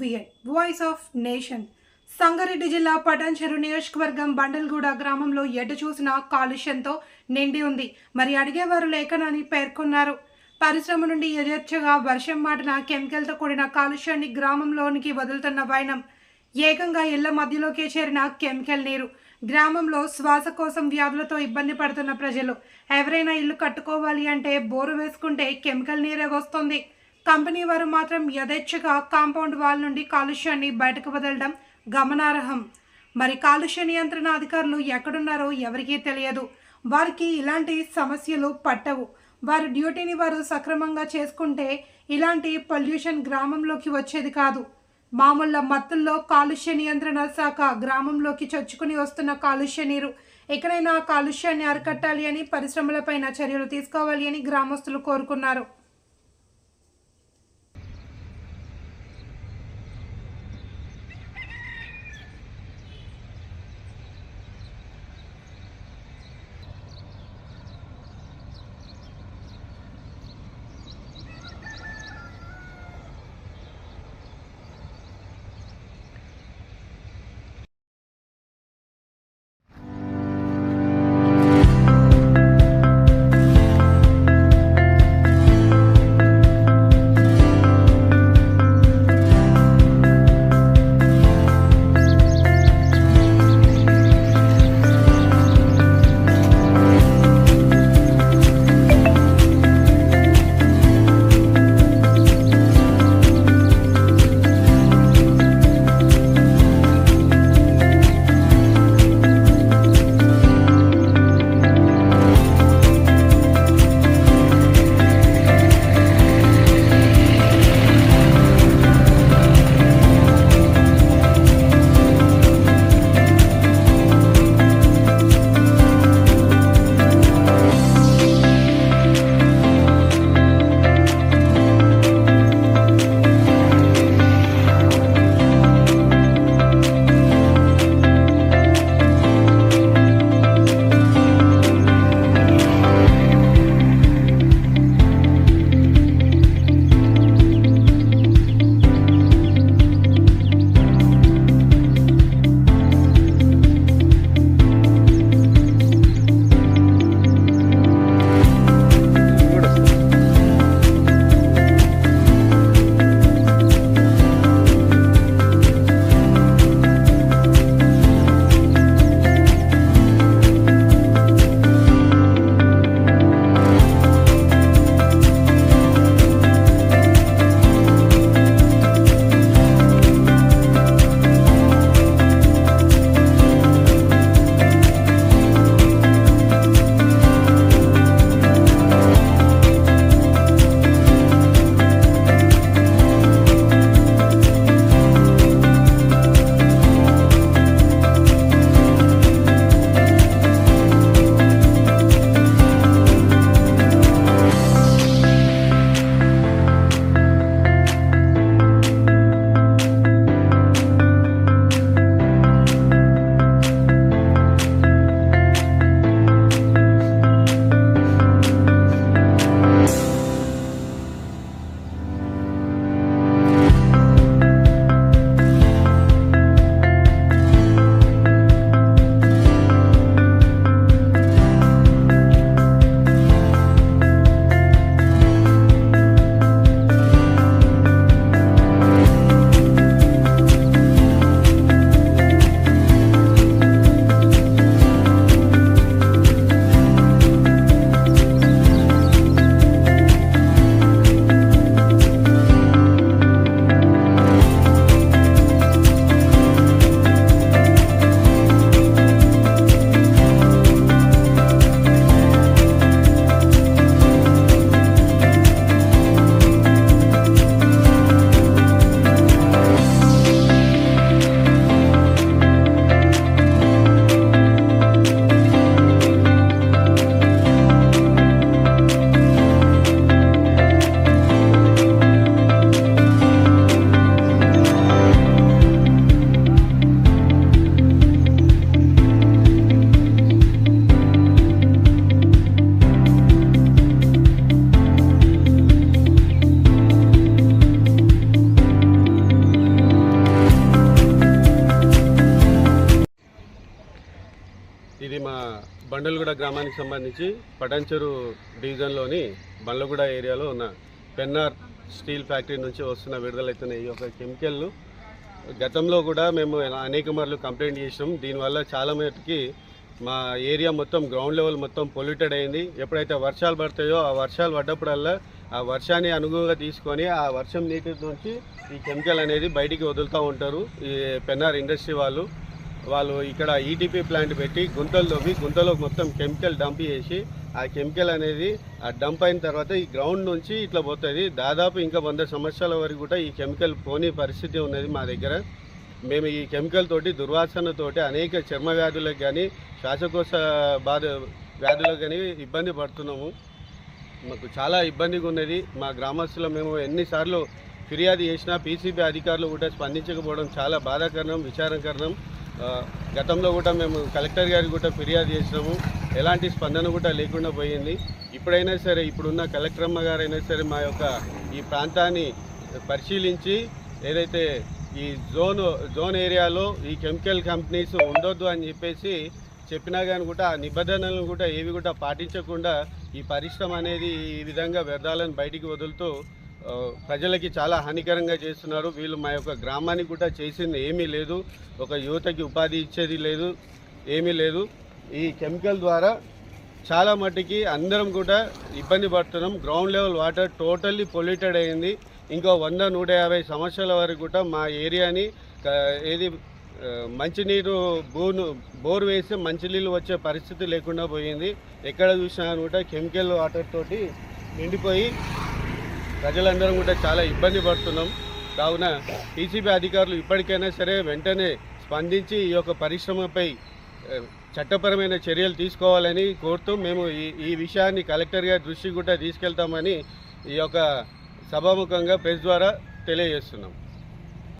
VN voice of nation. Sangareddy జిల్లా పటాన్చెరు నియోజకవర్గం బండల్గూడ గ్రామంలో ఎటు చూసినా కాలుష్యంతో నిండి ఉంది. మరి అడిగేవారు లేఖనని పేర్కొన్నారు. పరిశ్రమ నుండి యథేచ్ఛగా వర్షం మాటిన కెమికల్తో కూడిన కాలుష్యాన్ని గ్రామంలోనికి వదులుతున్న వైనం. ఏకంగా ఇళ్ల మధ్యలోకే చేరిన కెమికల్ నీరు. గ్రామంలో శ్వాసకోశం వ్యాధులతో ఇబ్బంది పడుతున్న ప్రజలు. ఎవరైనా ఇల్లు కట్టుకోవాలి అంటే బోరు వేసుకుంటే కెమికల్ నీరే వస్తుంది. కంపెనీ వారు మాత్రం యథేచ్ఛగా కాంపౌండ్ వాల్ నుండి కాలుష్యాన్ని బయటకు వదలడం గమనార్హం. మరి కాలుష్య నియంత్రణ అధికారులు ఎక్కడున్నారో ఎవరికీ తెలియదు. వారికి ఇలాంటి సమస్యలు పట్టవు. వారి డ్యూటీని వారు సక్రమంగా చేసుకుంటే ఇలాంటి పొల్యూషన్ గ్రామంలోకి వచ్చేది కాదు. మామూళ్ళ మత్తుల్లో కాలుష్య నియంత్రణ శాఖ గ్రామంలోకి చొచ్చుకుని వస్తున్న కాలుష్య నీరు. ఎక్కడైనా కాలుష్యాన్ని అరికట్టాలి అని, పరిశ్రమలపైన చర్యలు తీసుకోవాలి అని గ్రామస్తులు కోరుకున్నారు. బండలగూడ గ్రామానికి సంబంధించి పటాన్చెరు డివిజన్లోని బండ్లగూడ ఏరియాలో ఉన్న పెన్నార్ స్టీల్ ఫ్యాక్టరీ నుంచి వస్తున్న విడుదలవుతున్న ఈ యొక్క కెమికల్లు గతంలో కూడా మేము అనేక మార్లు కంప్లైంట్ చేసినాం. దీనివల్ల చాలా మటుకి మా ఏరియా మొత్తం గ్రౌండ్ లెవెల్ మొత్తం పొల్యూటెడ్ అయింది. ఎప్పుడైతే వర్షాలు పడతాయో ఆ వర్షాలు పడ్డప్పుడల్లా ఆ వర్షాన్ని అనుగుణంగా తీసుకొని ఆ వర్షం నీటి నుంచి ఈ కెమికల్ అనేది బయటికి వదులుతూ ఉంటారు. ఈ పెన్నార్ ఇండస్ట్రీ వాళ్ళు ఇక్కడ ఈటీపీ ప్లాంట్ పెట్టి గుంతలో మొత్తం కెమికల్ డంప్ చేసి ఆ కెమికల్ అనేది ఆ డంప్ అయిన తర్వాత ఈ గ్రౌండ్ నుంచి ఇట్లా పోతుంది. దాదాపు ఇంకా 100 సంవత్సరాల వరకు కూడా ఈ కెమికల్ పోని పరిస్థితి ఉన్నది మా దగ్గర. మేము ఈ కెమికల్ తోటి దుర్వాసనతోటి అనేక చర్మ వ్యాధులకు కానీ శ్వాసకోశ వ్యాధులకు కానీ ఇబ్బంది పడుతున్నాము. మాకు చాలా ఇబ్బందిగా ఉన్నది. మా గ్రామస్తులు మేము ఎన్నిసార్లు ఫిర్యాదు చేసినా పీసీబీ అధికారులు కూడా స్పందించకపోవడం చాలా బాధాకరం, విచారకరం. గతంలో కూడా మేము కలెక్టర్ గారికి కూడా ఫిర్యాదు చేసినాము. ఎలాంటి స్పందన కూడా లేకుండా పోయింది. ఇప్పుడైనా సరే ఇప్పుడున్న కలెక్టర్ అమ్మ గారైనా సరే మా యొక్క ఈ ప్రాంతాన్ని పరిశీలించి ఏదైతే ఈ జోన్ ఏరియాలో ఈ కెమికల్ కంపెనీస్ ఉండొద్దు అని చెప్పేసి చెప్పినా కానీ కూడా ఆ నిబంధనలను కూడా ఏవి కూడా పాటించకుండా ఈ పరిశ్రమ అనేది ఈ విధంగా వ్యర్థాలను బయటికి వదులుతూ ప్రజలకి చాలా హానికరంగా చేస్తున్నారు. వీళ్ళు మా యొక్క గ్రామానికి కూడా చేసింది ఏమీ లేదు. ఒక యువతకి ఉపాధి ఇచ్చేది లేదు, ఏమీ లేదు. ఈ కెమికల్ ద్వారా చాలా మట్టుకి అందరం కూడా ఇబ్బంది పడుతున్నాం. Ground level water totally polluted అయింది. ఇంకో 100-150 సంవత్సరాల వరకు కూడా మా ఏరియాని మంచినీరు బోర్ వేసి మంచినీళ్ళు వచ్చే పరిస్థితి లేకుండా పోయింది. ఎక్కడ చూసినా కూడా కెమికల్ వాటర్ తోటి నిండిపోయి ప్రజలందరం కూడా చాలా ఇబ్బంది పడుతున్నాం. కావున పీసీబీ అధికారులు ఇప్పటికైనా సరే వెంటనే స్పందించి ఈ యొక్క పరిశ్రమపై చట్టపరమైన చర్యలు తీసుకోవాలని కోరుతూ మేము ఈ విషయాన్ని కలెక్టర్ గారి దృష్టికి కూడా తీసుకెళ్తామని ఈ యొక్క సభాముఖంగా ప్రెస్ ద్వారా తెలియజేస్తున్నాం.